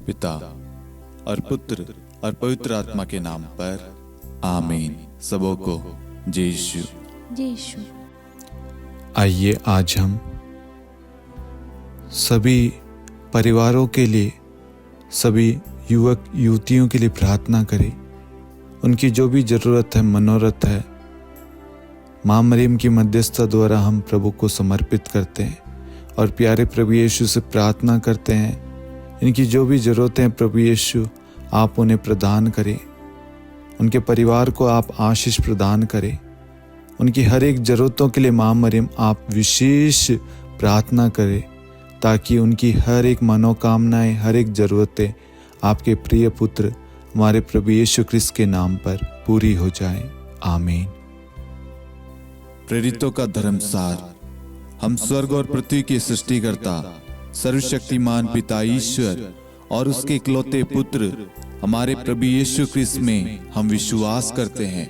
पिता और पुत्र और पवित्र आत्मा के नाम पर आमीन। सबों को जय यीशु। जय यीशु। आइए आज हम सभी परिवारों के लिए, सभी युवक युवतियों के लिए प्रार्थना करें। उनकी जो भी ज़रूरत है, मनोरथ है, माँ मरियम की मध्यस्थता द्वारा हम प्रभु को समर्पित करते हैं और प्यारे प्रभु यीशु से प्रार्थना करते हैं। इनकी जो भी ज़रूरतें हैं प्रभु यीशु आप उन्हें प्रदान करें। उनके परिवार को आप आशीष प्रदान करें। उनकी हर एक ज़रूरतों के लिए माँ मरियम आप विशेष प्रार्थना करें, ताकि उनकी हर एक मनोकामनाएं, हर एक ज़रूरतें आपके प्रिय पुत्र हमारे प्रभु यीशु ख्रिस्त के नाम पर पूरी हो जाए। आमीन। प्रेरितों का धर्मसार। हम स्वर्ग और पृथ्वी के सृष्टिकर्ता सर्वशक्तिमान पिता ईश्वर और उसके इकलौते पुत्र हमारे प्रभु यीशु ख्रिस्त में हम विश्वास करते हैं,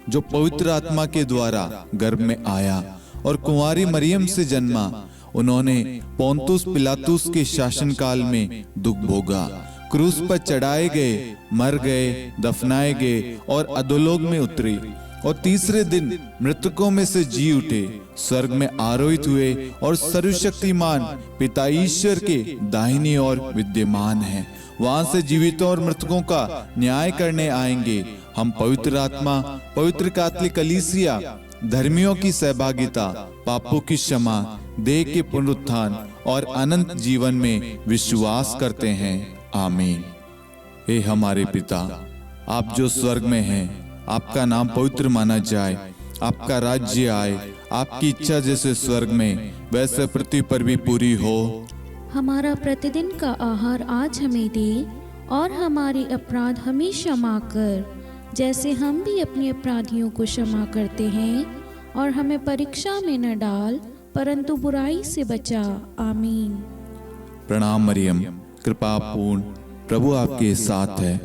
जो पवित्र आत्मा के द्वारा गर्भ में आया और कुंवारी मरियम से जन्मा। उन्होंने पोंतुस पिलातुस के शासनकाल में दुख भोगा, क्रूस पर चढ़ाए गए, मर गए, दफनाए गए और अधोलोक में उतरे और तीसरे दिन मृतकों में से जी उठे, स्वर्ग में आरोहित हुए और सर्वशक्तिमान पिता ईश्वर के दाहिनी ओर विद्यमान हैं। वहां से जीवितों और मृतकों का न्याय करने आएंगे। हम पवित्र आत्मा, पवित्र कैथोलिक कलीसिया, धर्मियों की सहभागिता, पापों की क्षमा, देह के पुनरुत्थान और अनंत जीवन में विश्वास करते हैं। आमीन। हे हमारे पिता, आप जो स्वर्ग में हैं, आपका नाम पवित्र माना जाए, आपका राज्य आए, आपकी इच्छा जैसे स्वर्ग में वैसे पृथ्वी पर भी पूरी हो। हमारा प्रतिदिन का आहार आज हमें दे और हमारे अपराध हमें क्षमा कर, जैसे हम भी अपने अपराधियों को क्षमा करते हैं, और हमें परीक्षा में न डाल परंतु बुराई से बचा। आमीन। प्रणाम मरियम, कृपा पूर्ण, प्रभु आपके साथ है।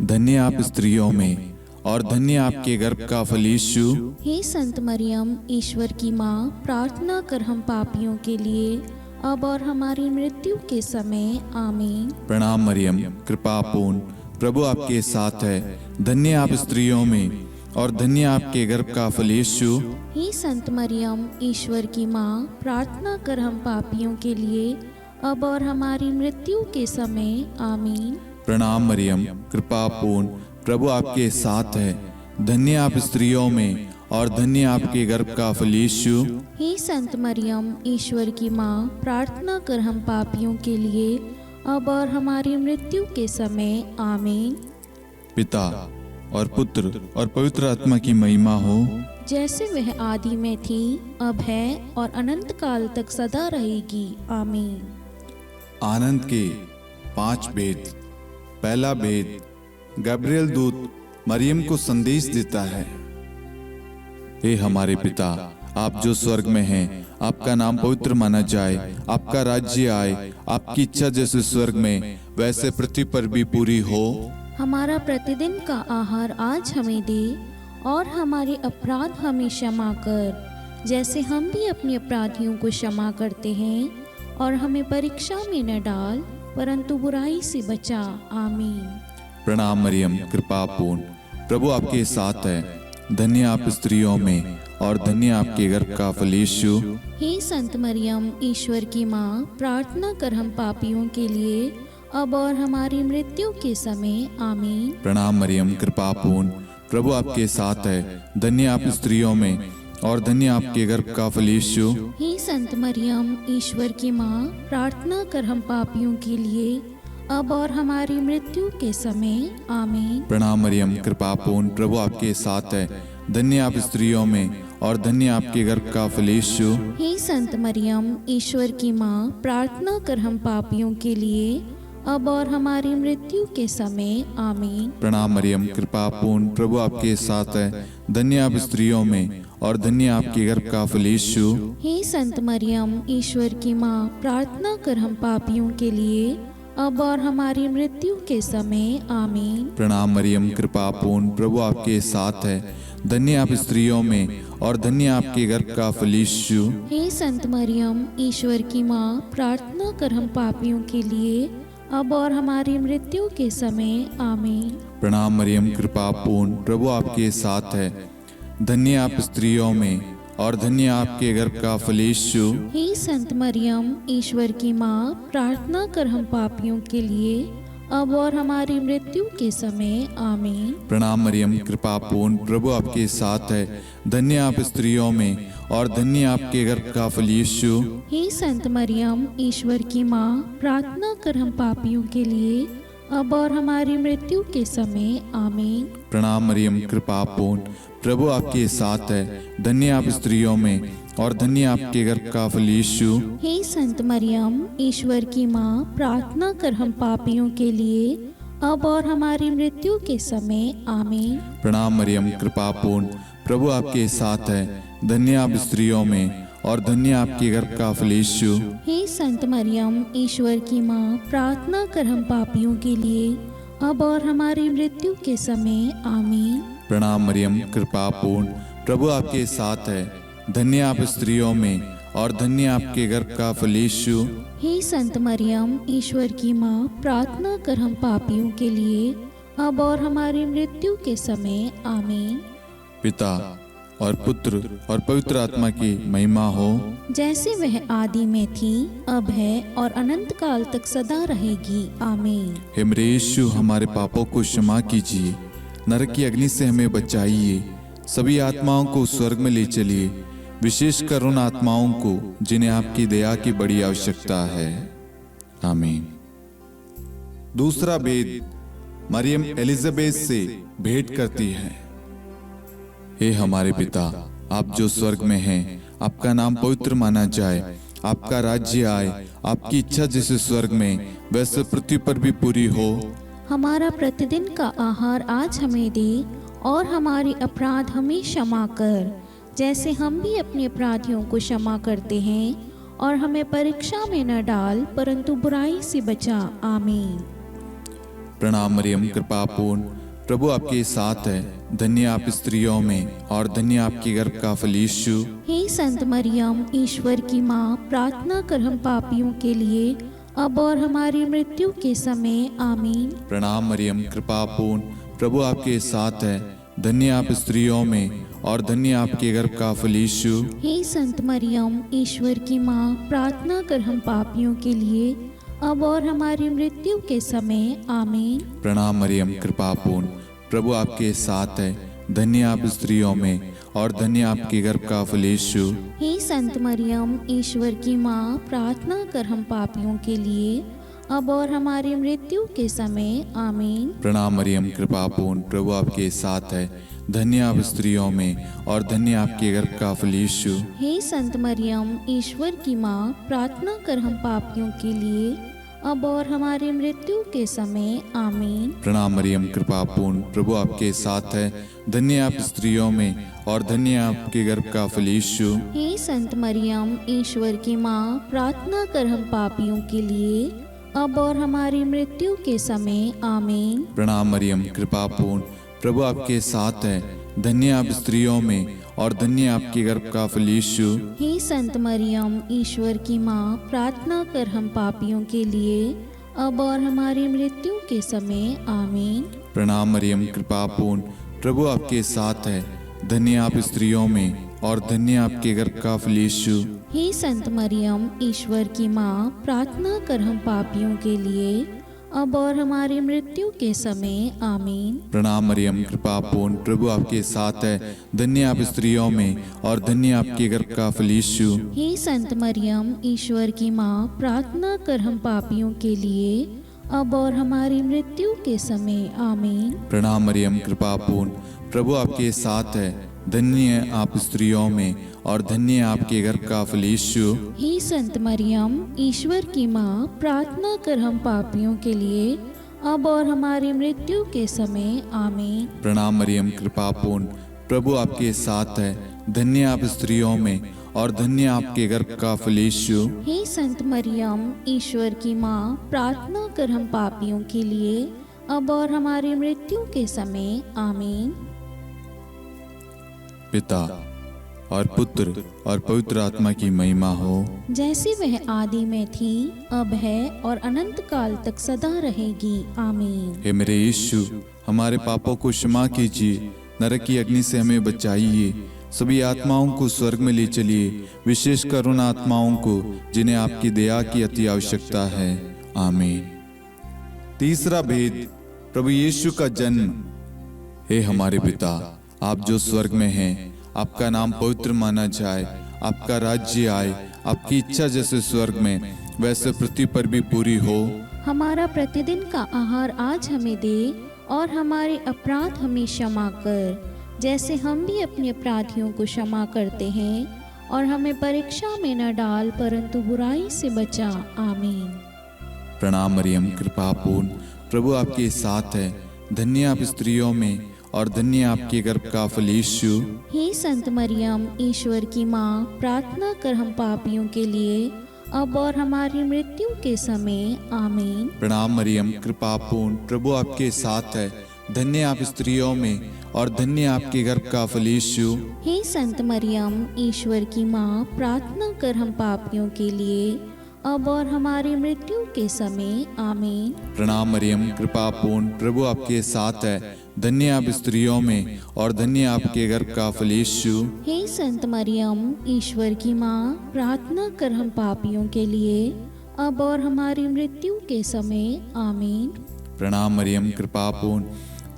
धन्य आप स्त्रियों में और धन्य आपके गर्भ का फल यीशु। हे संत मरियम, ईश्वर की माँ, प्रार्थना कर हम पापियों के लिए अब और हमारी मृत्यु के समय। आमीन। प्रणाम मरियम, कृपा पूर्ण, प्रभु आपके साथ है। धन्य आप स्त्रियों में और धन्य आपके गर्भ का फल यीशु। हे संत मरियम, ईश्वर की माँ, प्रार्थना कर हम पापियों के लिए अब और हमारी मृत्यु के समय। आमीन। प्रणाम मरियम, कृपा पूर्ण, प्रभु आपके साथ है। धन्य आप स्त्रियों में और धन्य आपके गर्भ का फल यीशु। हे संत मरियम, ईश्वर की माँ, प्रार्थना कर हम पापियों के लिए अब और हमारी मृत्यु के समय। आमीन। पिता और पुत्र और पवित्र आत्मा की महिमा हो, जैसे वह आदि में थी, अब है और अनंत काल तक सदा रहेगी। आमीन। आनंद के 5 भेद। पहला भेद, गब्रिएल दूत मरियम को संदेश देता है। हे हमारे पिता, आप जो स्वर्ग में हैं, आपका नाम पवित्र माना जाए, आपका राज्य आए, आपकी इच्छा जैसे स्वर्ग में वैसे पृथ्वी पर भी पूरी हो। हमारा प्रतिदिन का आहार आज हमें दे और हमारे अपराध हमें क्षमा कर, जैसे हम भी अपने अपराधियों को क्षमा करते हैं, और हमें परीक्षा में न डाल परंतु बुराई से बचा। आमीन। प्रणाम मरियम, कृपा पूर्ण, प्रभु आपके साथ है। धन्य आप स्त्रियों में और धन्य आपके गर्भ का फल यीशु। हे संत मरियम, ईश्वर की माँ, प्रार्थना कर हम पापियों के लिए अब और हमारी मृत्यु के समय। आमीन। प्रणाम मरियम, कृपा पूर्ण, प्रभु आपके साथ है। धन्य आप स्त्रियों में और धन्य आपके गर्भ का फल यीशु। हे संत मरियम, ईश्वर की माँ, प्रार्थना कर हम पापियों के लिए अब और हमारी मृत्यु के समय। आमीन। प्रणाम मरियम, कृपा पूर्ण, प्रभु आपके साथ है। धन्य आप स्त्रियों में और धन्य आपके गर्भ का फल यीशु। हे संत मरियम, ईश्वर की माँ, प्रार्थना कर हम पापियों के लिए अब और हमारी मृत्यु के समय। आमीन। प्रणाम मरियम, कृपा पूर्ण, प्रभु आपके साथ है। धन्य आप स्त्रियों में और धन्य आपके गर्भ का फल यीशु। हे संत मरियम, ईश्वर की माँ, प्रार्थना कर हम पापियों के लिए अब और हमारी मृत्यु के समय। आमीन। प्रणाम मरियम, कृपा पूर्ण, प्रभु आपके साथ है। धन्य आप स्त्रियों में और धन्य आपके गर्भ का फल यीशु। हे संत मरियम, ईश्वर की माँ, प्रार्थना कर हम पापियों के लिए अब और हमारी मृत्यु के समय आमीन। प्रणाम मरियम, कृपा पूर्ण, प्रभु आपके साथ है। धन्य आप स्त्रियों में और धन्य आपके गर्भ का फल यीशु। हे संत मरियम, ईश्वर की माँ, प्रार्थना कर हम पापियों के लिए, अब और हमारी मृत्यु के समय आमीन। प्रणाम मरियम, कृपा पूर्ण, प्रभु आपके साथ है। धन्य आप स्त्रियों में और धन्य आपके गर्भ का फल यीशु। हे संत मरियम, ईश्वर की माँ, प्रार्थना कर हम पापियों के लिए, अब और हमारी मृत्यु के समय आमीन। प्रणाम मरियम, कृपा पूर्ण, प्रभु आपके साथ है। धन्य आप स्त्रियों में और धन्य आपके गर्भ का फल यीशु। हे संत मरियम, ईश्वर की माँ, प्रार्थना कर हम पापियों के लिए, अब और हमारी मृत्यु के समय आमीन। प्रणाम मरियम, कृपा पूर्ण, प्रभु आपके साथ है। धन्य आप स्त्रियों में और धन्य आपके गर्भ का फल यीशु। हे संत मरियम, ईश्वर की माँ, प्रार्थना कर हम पापियों के लिए, अब और हमारी मृत्यु के समय आमीन। प्रणाम मरियम, कृपा पूर्ण, प्रभु आपके साथ है। धन्य आप स्त्रियों में और धन्य आपके गर्भ का फल यीशु। हे संत मरियम, ईश्वर की माँ, प्रार्थना कर हम पापियों के लिए, अब और हमारी मृत्यु के समय आमीन। पिता और पुत्र और पवित्र आत्मा की महिमा हो, जैसे वह आदि में थी, अब है और अनंत काल तक सदा रहेगी आमीन। हे मेरे यीशु, हमारे पापों को क्षमा कीजिए, नरक की अग्नि से हमें बचाइए, सभी आत्माओं को स्वर्ग में ले चलिए, विशेषकर उन आत्माओं को जिन्हें आपकी दया की बड़ी आवश्यकता है। आमीन। दूसरा भेद, मरियम एलिजाबेथ से भेंट करती है। हे हमारे पिता, आप जो स्वर्ग में हैं, आपका नाम पवित्र माना जाए, आपका राज्य आए, आपकी इच्छा जैसे स्वर्ग में वैसे पृथ्वी पर भी पूरी हो। हमारा प्रतिदिन का आहार आज हमें दे, और हमारे अपराध हमें क्षमा कर, जैसे हम भी अपने अपराधियों को क्षमा करते हैं, और हमें परीक्षा में न डाल, परंतु बुराई से बचा। आमीन। प्रणाम मरियम, कृपा पूर्ण, प्रभु आपके साथ है। धन्य आप स्त्रियों में और धन्य आपके गर्भ का फल यीशु। हे संत मरियम, ईश्वर की माँ, प्रार्थना कर हम पापियों के लिए, अब और हमारी मृत्यु के समय आमीन। प्रणाम मरियम, कृपा पूर्ण, प्रभु आपके साथ है। धन्य आप स्त्रियों में और धन्य आपके गर्भ का फल यीशु। हे संत मरियम, ईश्वर की माँ, प्रार्थना कर हम पापियों के लिए, अब और हमारी मृत्यु के समय आमीन। प्रणाम मरियम, कृपा पूर्ण, प्रभु आपके साथ है। धन्य आप स्त्रियों में और धन्य आपके गर्भ का फल यीशु। हे संत मरियम, ईश्वर की माँ, प्रार्थना कर हम पापियों के लिए, अब और हमारी मृत्यु के समय आमीन। प्रणाम मरियम, कृपा पूर्ण, प्रभु आपके साथ है। धन्य आप स्त्रियों में और धन्य आपके गर्भ का फल यीशु। हे संत मरियम, ईश्वर की माँ, प्रार्थना कर हम पापियों के लिए, अब और हमारी मृत्यु के समय आमीन। प्रणाम मरियम, कृपा पूर्ण, प्रभु आपके साथ है। धन्य आप स्त्रियों में और धन्य आपके गर्भ का फल यीशु। हे संत मरियम, ईश्वर की माँ, प्रार्थना कर हम पापियों के लिए, अब और हमारी मृत्यु के समय आमीन। प्रणाम मरियम, कृपा पूर्ण, प्रभु आपके साथ है। धन्य आप स्त्रियों में और धन्य आपके गर्भ का फल यीशु। हे संत मरियम, ईश्वर की माँ, प्रार्थना कर हम पापियों के लिए, अब और हमारी मृत्यु के समय आमीन। प्रणाम मरियम, कृपा पूर्ण, प्रभु आपके साथ है। धन्य आप स्त्रियों में और धन्य आपके गर्भ का फल यीशु। हे संत मरियम, ईश्वर की माँ, प्रार्थना कर हम पापियों के लिए, अब और हमारी मृत्यु के समय आमीन। प्रणाम मरियम, कृपा पूर्ण, प्रभु आपके साथ है। धन्य आप स्त्रियों में और धन्य आपके गर्भ का फल यीशु। हे संत मरियम, ईश्वर की माँ, प्रार्थना कर हम पापियों के लिए, अब और हमारी मृत्यु के समय आमीन। प्रणाम मरियम, कृपा पूर्ण, प्रभु आपके साथ है। धन्य आप स्त्रियों में और धन्य आपके गर्भ का फल यीशु। हे संत मरियम, ईश्वर की माँ, प्रार्थना कर हम पापियों के लिए, अब और हमारी मृत्यु के समय आमीन। प्रणाम मरियम, कृपा पूर्ण, प्रभु आपके साथ है। धन्य आप स्त्रियों में और धन्य आपके गर्भ का फल यीशु। हे संत मरियम, ईश्वर की माँ, प्रार्थना कर हम पापियों के लिए, अब और हमारी मृत्यु के समय आमीन। पिता और पुत्र और पवित्र आत्मा की महिमा हो, जैसे वह आदि में थी, अब है और अनंत काल तक सदा रहेगी। आमीन। हे मेरे यीशु, हमारे पापों को क्षमा कीजिए, नरक की अग्नि से हमें बचाइए, सभी आत्माओं को स्वर्ग में ले चलिए, विशेषकर उन आत्माओं को जिन्हें आपकी दया की अति आवश्यकता है। आमीन। तीसरा भेद, प्रभु यीशु का जन्म। हे हमारे पिता, आप जो स्वर्ग में हैं, आपका नाम पवित्र माना जाए, आपका राज्य आए, आपकी इच्छा जैसे स्वर्ग में वैसे पृथ्वी पर भी पूरी हो। हमारा प्रतिदिन का आहार आज हमें दे, और हमारे अपराध हमें क्षमा कर, जैसे हम भी अपने अपराधियों को क्षमा करते हैं, और हमें परीक्षा में न डाल, परंतु बुराई से बचा। आमीन। प्रणाम मरियम, कृपा पूर्ण, प्रभु आपके साथ है, धन्य आप स्त्रियों में और धन्य आपके गर्भ का फल यीशु। हे संत मरियम, ईश्वर की माँ, प्रार्थना कर हम पापियों के लिए, अब और हमारी मृत्यु के समय। आमीन। प्रणाम मरियम, कृपा पूर्ण, प्रभु आपके साथ है, धन्य आप स्त्रियों में और धन्य आपके गर्भ का फल यीशु। हे संत मरियम, ईश्वर की माँ, प्रार्थना कर हम पापियों के लिए, अब और हमारी मृत्यु के समय। आमीन। प्रणाम मरियम, कृपा पूर्ण, प्रभु आपके साथ है, धन्य आप स्त्रियों में और धन्य आपके गर्भ का फल यीशु। हे संत मरियम, ईश्वर की माँ, प्रार्थना कर हम पापियों के लिए, अब और हमारी मृत्यु के समय। आमीन। प्रणाम मरियम, कृपा पूर्ण,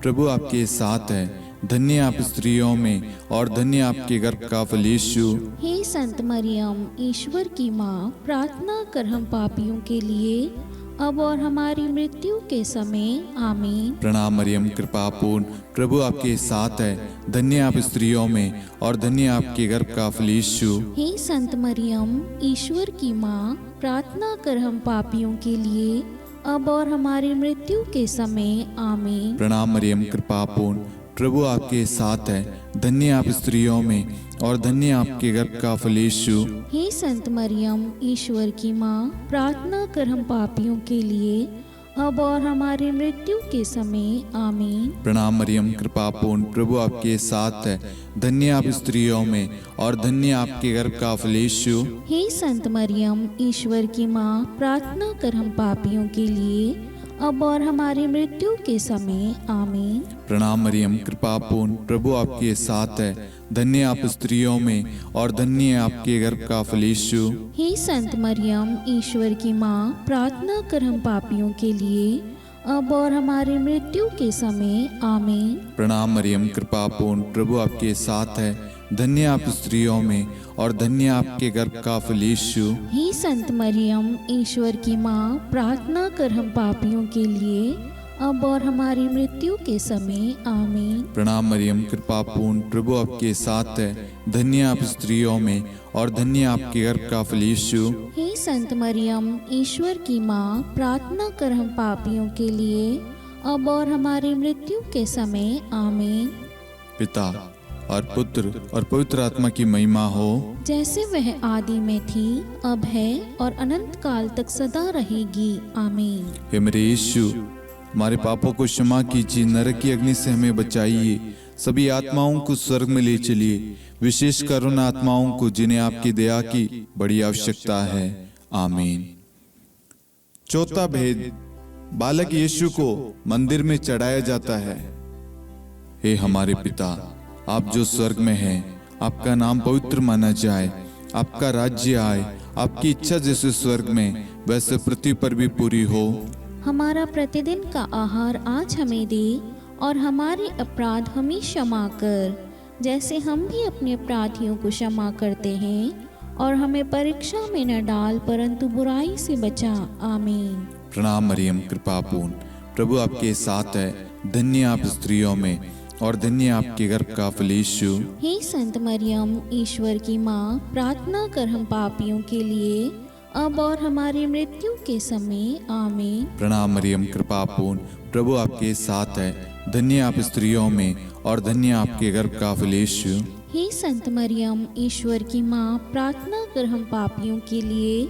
प्रभु आपके साथ है, धन्य आप स्त्रियों में और धन्य आपके गर्भ का फल यीशु। हे संत मरियम, ईश्वर की माँ, प्रार्थना कर हम पापियों के लिए, अब और हमारी मृत्यु के समय। आमीन। प्रणाम मरियम, कृपा पूर्ण, प्रभु आपके साथ है, धन्य आप स्त्रियों में और धन्य आपके गर्भ का फल यीशु। हे संत मरियम, ईश्वर की माँ, प्रार्थना कर हम पापियों के लिए, अब और हमारी मृत्यु के समय। आमीन। प्रणाम मरियम, कृपा पूर्ण, प्रभु आपके साथ है, धन्य आप स्त्रियों में और धन्य आपके गर्भ का फल यीशु। हे संत मरियम, ईश्वर की माँ, प्रार्थना कर हम पापियों के लिए, अब और हमारी मृत्यु के समय। आमीन। प्रणाम मरियम, कृपा पूर्ण, प्रभु आपके साथ है, धन्य आप स्त्रियों में और धन्य आपके गर्भ का फल यीशु। हे संत मरियम, ईश्वर की माँ, प्रार्थना कर हम पापियों के लिए, अब और हमारी मृत्यु के समय। आमीन। प्रणाम मरियम, कृपा पूर्ण, प्रभु आपके साथ है, धन्य आप स्त्रियों में और धन्य आपके गर्भ का फल यीशु। हे संत मरियम, ईश्वर की माँ, प्रार्थना कर हम पापियों के लिए, अब और हमारी मृत्यु के समय। आमीन। प्रणाम मरियम, कृपा पूर्ण, प्रभु आपके साथ है, धन्य आप स्त्रियों में और धन्य आपके गर्भ का फल यीशु। हे संत मरियम, ईश्वर की माँ, प्रार्थना कर हम पापियों के लिए, अब और हमारी मृत्यु के समय। आमीन। प्रणाम मरियम, कृपा पूर्ण, प्रभु आपके साथ है, धन्य आप स्त्रियों में और धन्य आपके गर्भ का फल यीशु। हे संत मरियम, ईश्वर की माँ, प्रार्थना कर हम पापियों के लिए, अब और हमारी मृत्यु के समय। आमीन। पिता और पुत्र और पवित्र आत्मा की महिमा हो, जैसे वह आदि में थी, अब है और अनंत काल तक सदा रहेगी। आमीन। हे मेरे यीशु, हमारे पापों को क्षमा कीजिए, नरक की अग्नि से हमें बचाइए, सभी आत्माओं को स्वर्ग में ले चलिए, विशेषकर उन आत्माओं को जिन्हें आपकी दया की बड़ी आवश्यकता है। आमीन। चौथा भेद, बालक यीशु को मंदिर में चढ़ाया जाता है। हे हमारे पिता, आप जो स्वर्ग में हैं, आपका नाम पवित्र माना जाए, आपका राज्य आए, आपकी इच्छा जैसे स्वर्ग में वैसे पृथ्वी पर भी पूरी हो। हमारा प्रतिदिन का आहार आज हमें दे, और हमारे अपराध हमें क्षमा कर, जैसे हम भी अपने अपराधियों को क्षमा करते हैं, और हमें परीक्षा में न डाल, परंतु बुराई से बचा। आमीन। प्रणाम मरियम, कृपा पूर्ण, प्रभु आपके साथ है, धन्य आप स्त्रियों में और धन्य आपके गर्भ का फल यीशु। हे संत मरियम, ईश्वर की माँ, प्रार्थना कर हम पापियों के लिए, अब और हमारी मृत्यु के समय। आमीन। प्रणाम मरियम, कृपा पूर्ण, प्रभु आपके साथ है, धन्य आप स्त्रियों में और धन्य आपके गर्भ का फल यीशु। हे संत मरियम, ईश्वर की माँ, प्रार्थना कर हम पापियों के लिए,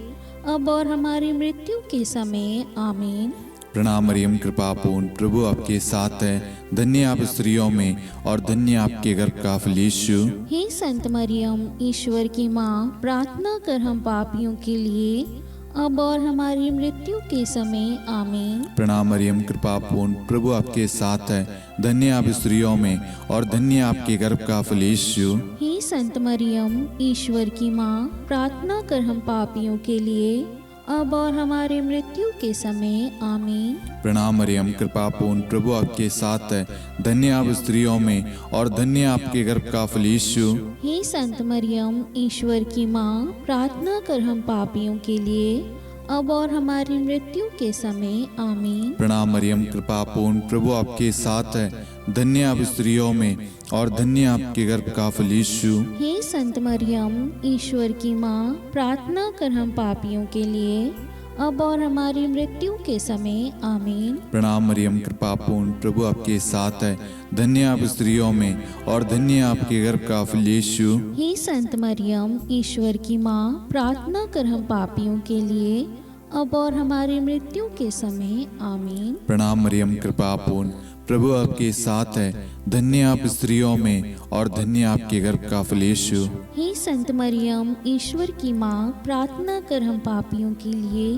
अब और हमारी मृत्यु के समय। आमीन। प्रणाम मरियम कृपा पूर्ण, प्रभु आपके साथ है, धन्य आप स्त्रियों में और धन्य आपके गर्भ का फल यीशु। हे संत मरियम, ईश्वर की माँ, प्रार्थना कर हम पापियों के लिए अब और हमारी मृत्यु के समय आमीन। प्रणाम मरियम कृपा पूर्ण, प्रभु आपके साथ है, धन्य आप स्त्रियों में और धन्य आपके गर्भ का फल यीशु। हे संत मरियम, ईश्वर की माँ, प्रार्थना कर हम पापियों के लिए अब और हमारी मृत्यु के समय आमीन। प्रणाम मरियम कृपा पूर्ण, प्रभु आपके साथ है, धन्य आप स्त्रियों में और धन्य आपके गर्भ का फल यीशु। हे संत मरियम, ईश्वर की माँ, प्रार्थना कर हम पापियों के लिए अब और हमारी मृत्यु के समय आमीन। प्रणाम मरियम कृपा पूर्ण, प्रभु आपके साथ है, धन्य आप स्त्रियों में और धन्य आपके गर्भ का फल यीशु। हे संत मरियम, ईश्वर की माँ, प्रार्थना कर हम पापियों के लिए अब और हमारी मृत्यु के समय आमीन। प्रणाम मरियम कृपा पूर्ण, प्रभु आपके साथ है, धन्य आप स्त्रियों में और धन्य आपके गर्भ का फल यीशु। हे संत मरियम, ईश्वर की माँ, प्रार्थना कर हम पापियों के लिए अब और हमारी मृत्यु के समय आमीन। प्रणाम मरियम कृपा पूर्ण, प्रभु आपके साथ है, धन्य आप स्त्रियों में और धन्य आपके गर्भ का फल यीशु। हे संत मरियम, ईश्वर की माँ, प्रार्थना कर हम पापियों के लिए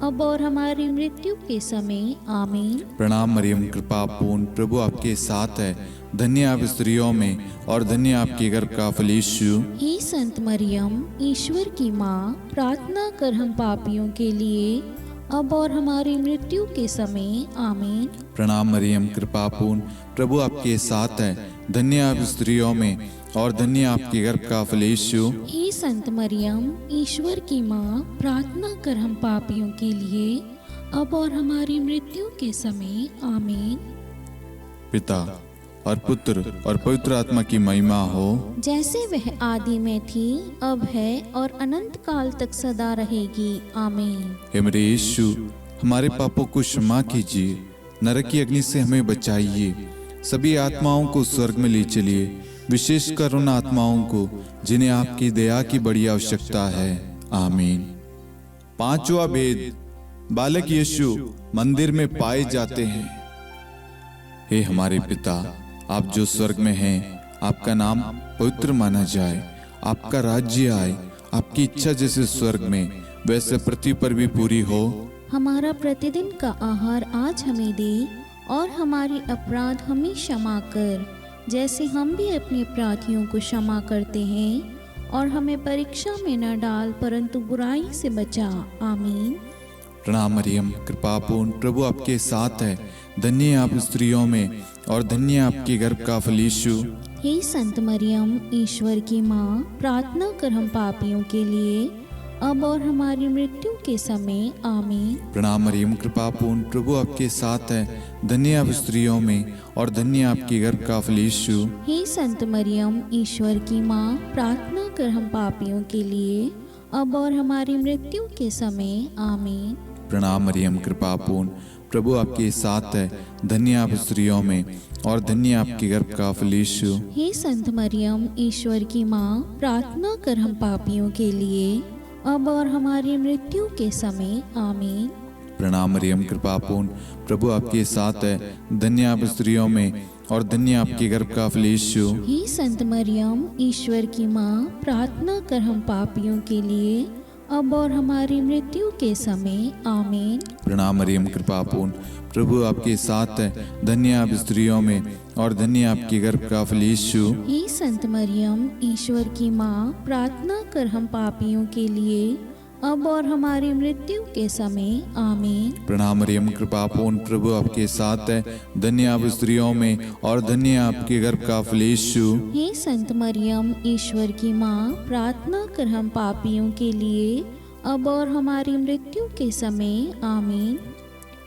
अब और हमारी मृत्यु के समय आमीन। प्रणाम मरियम कृपा पूर्ण, प्रभु आपके साथ है, धन्य आप स्त्रियों में और धन्य आपके गर्भ का फल यीशु। हे संत मरियम, ईश्वर की माँ, प्रार्थना कर हम पापियों के लिए अब और हमारी मृत्यु के समय आमीन। प्रणाम मरियम कृपा पूर्ण, प्रभु आपके साथ है, धन्य आप स्त्रियों में और धन्य आपके गर्भ का फल यीशु। हे संत मरियम, ईश्वर की माँ, प्रार्थना कर हम पापियों के लिए अब और हमारी मृत्यु के समय आमीन। पिता और पुत्र और पवित्र आत्मा की महिमा हो, जैसे वह आदि में थी, अब है और अनंत काल तक सदा रहेगी आमीन। हे मेरे यीशु, हमारे पापों को क्षमा कीजिए, नरक की अग्नि से हमें बचाइए, सभी आत्माओं को स्वर्ग में ले चलिए, विशेषकर उन आत्माओं को जिन्हें आपकी दया की बड़ी आवश्यकता है आमीन। पांचवा भेद, बालक यीशु मंदिर में पाए जाते हैं। हे हमारे पिता, आप जो स्वर्ग में हैं, आपका नाम पवित्र माना जाए, आपका राज्य आए, आपकी इच्छा जैसे स्वर्ग में वैसे पृथ्वी पर भी पूरी हो। हमारा प्रतिदिन का आहार आज हमें दे और हमारे अपराध हमें क्षमा कर, जैसे हम भी अपने अपराधियों को क्षमा करते हैं, और हमें परीक्षा में न डाल परंतु बुराई से बचा आमीन। प्रणाम मरियम कृपा पूर्ण, प्रभु आपके साथ है, धन्य आप स्त्रियों में और धन्य आपके गर्भ का फल यीशु। हे संत मरियम, ईश्वर की माँ, प्रार्थना कर हम पापियों के लिए अब और हमारी मृत्यु के समय आमीन। प्रणाम मरियम कृपा पूर्ण, प्रभु आपके साथ है, धन्य आप स्त्रियों में और धन्य आपके गर्भ का फल यीशु। हे संत मरियम, ईश्वर की माँ, प्रार्थना कर हम पापियों के लिए अब और हमारी मृत्यु के समय आमीन। प्रणाम मरियम कृपा पूर्ण, प्रभु आपके साथ है, धन्य आप स्त्रियों में और धन्य आपके गर्भ का फल यीशु। हे संत मरियम, ईश्वर की माँ, प्रार्थना कर हम पापियों के लिए अब और हमारी मृत्यु के समय आमीन। प्रणाम मरियम कृपा पूर्ण, प्रभु आपके साथ है, धन्य आप स्त्रियों में और धन्य आपके गर्भ का फल यीशु। हे संत मरियम, ईश्वर की माँ, प्रार्थना कर हम पापियों के लिए अब और हमारी मृत्यु के समय आमीन। प्रणाम मरियम कृपा पूर्ण, प्रभु आपके साथ है, धन्य आप स्त्रियों में और धन्य आपके गर्भ का फल यीशु। हे संत मरियम, ईश्वर की माँ, प्रार्थना कर हम पापियों के लिए अब और हमारी मृत्यु के समय आमीन। प्रणाम मरियम कृपा पूर्ण, प्रभु आपके साथ है, धन्य आप स्त्रियों में और धन्य आपके गर्भ का फल यीशु। हे संत मरियम, ईश्वर की माँ, प्रार्थना कर हम पापियों के लिए अब और हमारी मृत्यु के समय आमीन।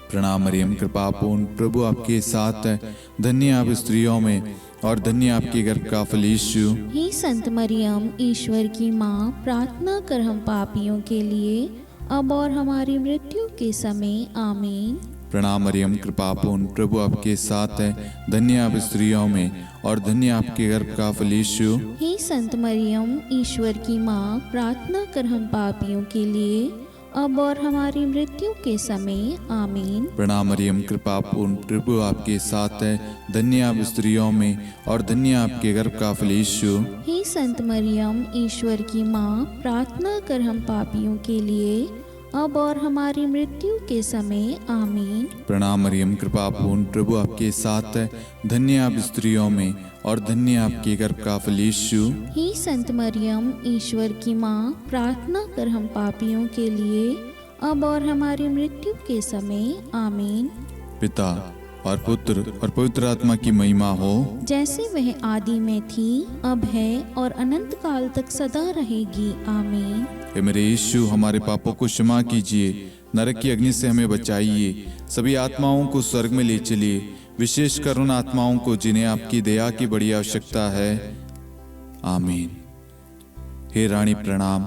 प्रणाम मरियम कृपा पूर्ण, प्रभु आपके साथ है, धन्य आप स्त्रियों में और धन्य आपके गर्भ का फल यीशु। हे संत मरियम, ईश्वर की माँ, प्रार्थना कर हम पापियों के लिए अब और हमारी मृत्यु के समय आमीन। प्रणाम मरियम कृपा पूर्ण, प्रभु आपके साथ है, धन्य आप स्त्रियों में और धन्य आपके गर्भ का फल यीशु। हे संत मरियम, ईश्वर की माँ, प्रार्थना कर हम पापियों के लिए अब और हमारी मृत्यु के समय आमीन। प्रणाम मरियम, कृपा पूर्ण, प्रभु आपके साथ है। धन्य आप स्त्रियों में और धन्य आपके गर्भ का फल यीशु। हे संत मरियम, ईश्वर की माँ, प्रार्थना कर हम पापियों के लिए, अब और हमारी मृत्यु के समय आमीन। प्रणाम मरियम, कृपा पूर्ण, प्रभु आपके साथ है। धन्य आप स्त्रियों में और धन्य आपके गर्भ का फल यीशु। हे संत मरियम, ईश्वर की माँ, प्रार्थना कर हम पापियों के लिए, अब और हमारी मृत्यु के समय आमीन। पिता और पुत्र और पवित्र आत्मा की महिमा हो, जैसे वह आदि में थी, अब है और अनंत काल तक सदा रहेगी आमीन। हे मेरे यीशु, हमारे पापों को क्षमा कीजिए, नरक की अग्नि से हमें बचाइए, सभी आत्माओं को स्वर्ग में ले चलिए, विशेषकर उन आत्माओं को जिन्हें आपकी दया की बड़ी आवश्यकता है। आमीन। हे रानी प्रणाम,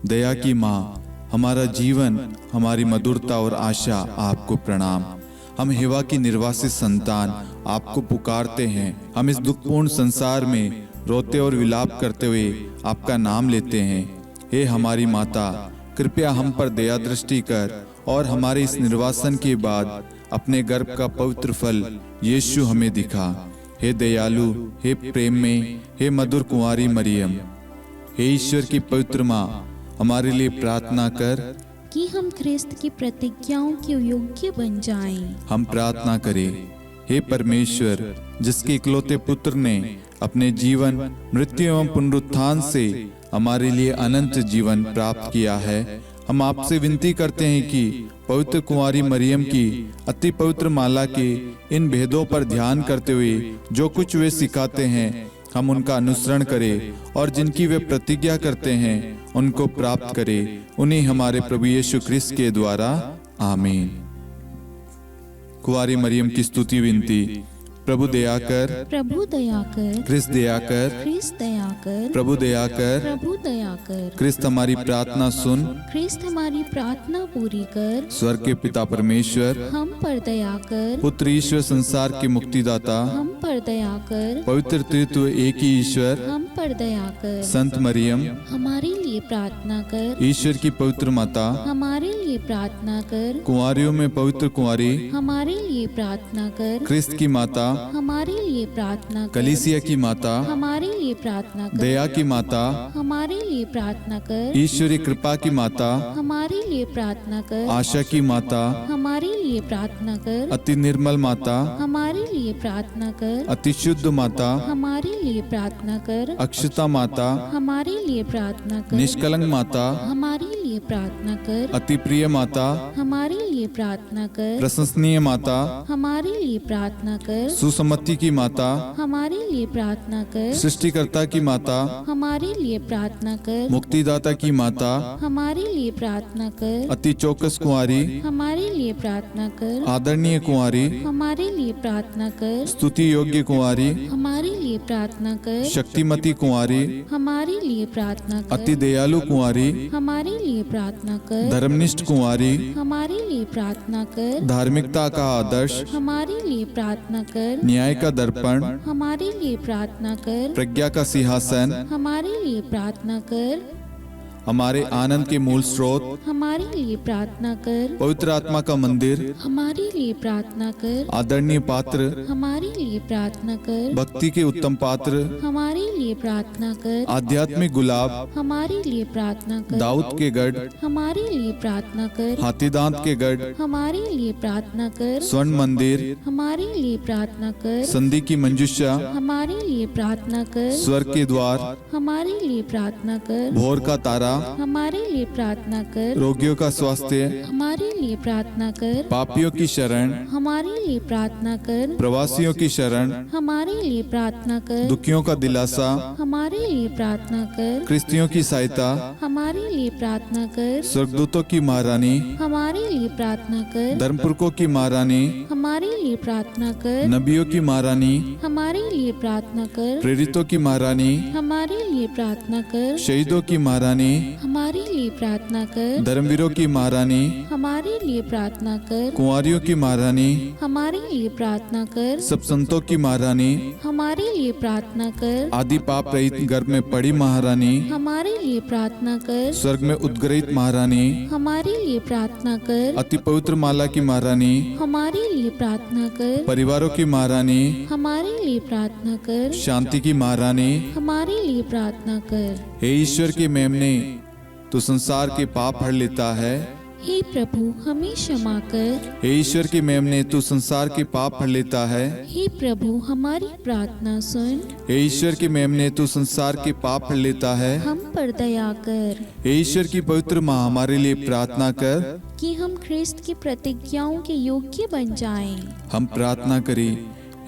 दया की माँ, हमारा जीवन, हमारी मधुरता और आशा आपको प्रणाम। हम हेवा की निर्वासित संतान आपको पुकारते हैं। हम इस दुखपूर्ण संसार में रोते और विलाप करते हुए आपका नाम लेते हैं। हे हमारी माता, कृपया हम पर दया दृष्टि कर और हमारे इस निर्वासन के बाद अपने गर्भ का पवित्र फल यीशु हमें दिखा। हे दयालु, हे प्रेम में, हे मधुर कुंवारी मरियम, हे ईश्वर की पवित्र माँ, हमारे लिए प्रार्थना कर कि हम ख्रिस्त की प्रतिज्ञाओं के योग्य बन जाएं। हम प्रार्थना करें। हे परमेश्वर, जिसके इकलौते पुत्र ने अपने जीवन, मृत्यु एवं पुनरुत्थान से हमारे लिए अनंत जीवन प्राप्त किया है, हम आपसे विनती करते हैं कि पवित्र कुंवारी मरियम की अति पवित्र माला के इन भेदों पर ध्यान करते हुए जो कुछ वे सिखाते हैं, हम उनका अनुसरण करें और जिनकी वे प्रतिज्ञा करते हैं उनको प्राप्त करें। उन्हीं हमारे प्रभु यीशु ख्रिस्त के द्वारा आमीन। कुंवारी मरियम की स्तुति विनती। प्रभु दया कर, प्रभु दया कर, ख्रिस्त दया कर, ख्रिस्त दया कर, प्रभु दया कर, प्रभु दया कर, ख्रिस्त हमारी प्रार्थना सुन। ख्रिस्त हमारी प्रार्थना पूरी कर, स्वर्ग के पिता परमेश्वर, हम पर दया कर, पुत्र ईश्वर संसार के मुक्तिदाता, हम पर दया कर, पवित्र तृत्व एक ही ईश्वर, हम पर दया कर, संत मरियम, हमारे लिए प्रार्थना कर, ईश्वर की पवित्र माता, हमारे लिए प्रार्थना कर, कुंवारियों में पवित्र कुंवारी, हमारे लिए प्रार्थना कर, ख्रिस्त की माता, हमारे लिए प्रार्थना कर, कलीसिया की माता, हमारे लिए प्रार्थना कर, दया की माता, हमारे लिए प्रार्थना कर, ईश्वरी कृपा की माता, हमारे लिए प्रार्थना कर, आशा की माता, हमारे लिए प्रार्थना कर, अति निर्मल माता, हमारे लिए प्रार्थना कर, अति शुद्ध माता, हमारे लिए प्रार्थना कर, अक्षता माता, हमारे लिए प्रार्थना कर, निष्कलंक माता, हमारे लिए प्रार्थना कर, अति प्रिय माता, हमारे लिए प्रार्थना कर, प्रशंसनीय माता, हमारे लिए प्रार्थना कर, सुसम्मति की माता, हमारे लिए प्रार्थना कर, सृष्टिकर्ता की माता, हमारे लिए प्रार्थना कर, मुक्तिदाता की माता, हमारे लिए प्रार्थना कर, अति चौकस कुंवारी, हमारे लिए प्रार्थना कर, आदरणीय कुंवारी, हमारे लिए प्रार्थना कर, स्तुति योग्य कुंवारी, हमारे लिए प्रार्थना कर, शक्तिमती कुंवारी, हमारे लिए प्रार्थना कर, अति दयालु कुंवारी, हमारे लिए प्रार्थना कर, धर्मनिष्ठ कुंवारी, हमारे लिए प्रार्थना कर, धार्मिकता का आदर्श, हमारे लिए प्रार्थना कर, न्याय का दर्पण, हमारे लिए प्रार्थना कर, प्रज्ञा का सिंहासन, हमारे लिए प्रार्थना कर, हमारे आनंद के मूल स्रोत, हमारे लिए प्रार्थना कर, पवित्र आत्मा का मंदिर, हमारे लिए प्रार्थना कर, आदरणीय पात्र, हमारे लिए प्रार्थना कर, भक्ति के उत्तम पात्र, हमारे लिए प्रार्थना कर, आध्यात्मिक गुलाब, हमारे लिए प्रार्थना कर, दाऊद के गढ़, हमारे लिए प्रार्थना कर, हाथीदांत के गढ़, हमारे लिए प्रार्थना कर, स्वर्ण मंदिर, हमारे लिए प्रार्थना कर, संधि की मंजुषा, हमारे लिए प्रार्थना कर, स्वर्ग के द्वार, हमारे लिए प्रार्थना कर, भोर का तारा, हमारे लिए प्रार्थना कर, रोगियों का स्वास्थ्य, हमारे लिए प्रार्थना कर, पापियों की शरण, हमारे लिए प्रार्थना कर, प्रवासियों की शरण, हमारे लिए प्रार्थना कर, दुखियों का दिलासा, हमारे लिए प्रार्थना कर, क्रिस्तियों की सहायता, हमारे लिए प्रार्थना कर, स्वर्गदूतों की महारानी, हमारे लिए प्रार्थना कर, धर्मपुरखों की महारानी, हमारे लिए प्रार्थना कर, नबियों की महारानी, हमारे लिए प्रार्थना कर, प्रेरितों की महारानी, हमारे लिए प्रार्थना कर, शहीदों की महारानी, हमारे लिए प्रार्थना कर। धर्मवीरों की महारानी, हमारे लिए प्रार्थना कर। कुंवारियों की महारानी, हमारे लिए प्रार्थना कर। सब संतों की महारानी, हमारे लिए प्रार्थना कर। आदि पाप रहित गर्भ में पड़ी महारानी, हमारे लिए प्रार्थना कर। स्वर्ग में उद्गृहित महारानी, हमारे लिए प्रार्थना कर। अति पवित्र माला की महारानी, हमारे लिए प्रार्थना कर। परिवारों की महारानी, हमारे लिए प्रार्थना कर। शांति की महारानी, हमारे लिए प्रार्थना कर। हे ईश्वर के मेमने, तू संसार के पाप हर लेता है। हे प्रभु हमें क्षमा कर। हे ईश्वर के मेमने, तू संसार के पाप हर लेता है। हे प्रभु हमारी प्रार्थना सुन। हे ईश्वर के मेमने, तू संसार के पाप हर लेता है। हम पर दया कर हे ईश्वर की पवित्र माँ, हमारे लिए प्रार्थना कर। कि हम ख्रिस्त की प्रतिज्ञाओं के योग्य बन जाएं। हम प्रार्थना करें,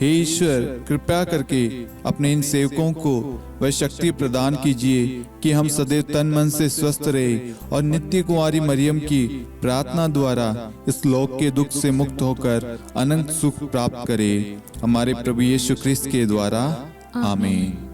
हे ईश्वर कृपया करके अपने इन सेवकों को वह शक्ति प्रदान कीजिए कि हम सदैव तन मन से स्वस्थ रहे और नित्य कुंवारी मरियम की प्रार्थना द्वारा इस लोक के दुख से मुक्त होकर अनंत सुख प्राप्त करें। हमारे प्रभु यीशु ख्रिस्त के द्वारा आमीन।